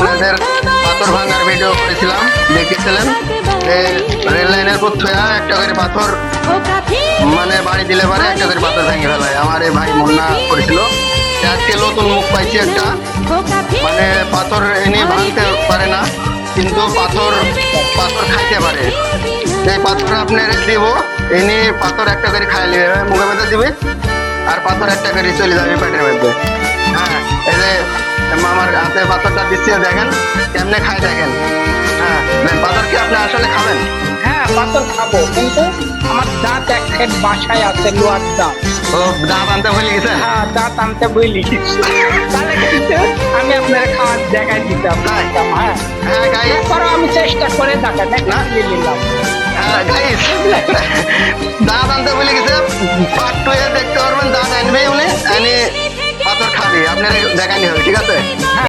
আপনাদের পাথর ভাঙার ভিডিও করেছিলাম, দেখেছিলেন। রেল লাইনের উপর থুয়া একটা করে পাথর মানে বাড়ি দিলে পারে একটা করে পাথর ভেঙে ফেলায়। আমার এই ভাই মুন্না করেছিল। আজকে নতুন মুখ পাইছি একটা, মানে পাথর এনে ভাঙতে পারে না কিন্তু পাথর পাথর খাইতে পারে। এই পাথর আপনার দিব, এনে পাথর একটা করে খাই নিবে, মুখের মধ্যে দিবে আর পাথর একটা করে চলে যাবে পেটের মধ্যে। হ্যাঁ, এই যে আমার হাতে পাথরটা দিচ্ছি, দেখেন কেমনে খাই, দেখেন। হ্যাঁ, পাথর কি আপনি আসলে খাবেন? হ্যাঁ, পাথর খাবো, কিন্তু আমার দাঁত এক সেট বাসায় আছে, লোহার দাঁত। ও, দাঁত আনতে ভুলে গেছেন? হ্যাঁ, দাঁত আনতে বলি, তাহলে কিন্তু আমি আপনার খাওয়ার জায়গায় দিতাম। তাই? হ্যাঁ হ্যাঁ গাইস, এরপরও আমি চেষ্টা করে দেখান, না? নিলাম। হ্যাঁ গাইস, দাঁত আনতে ভুলে গেছে। পার্ট 2 এ দেখতে পারবেন, দাঁত আনবেই উনি, পাথর খাবি, আপনার দেখানি হবে, ঠিক আছে?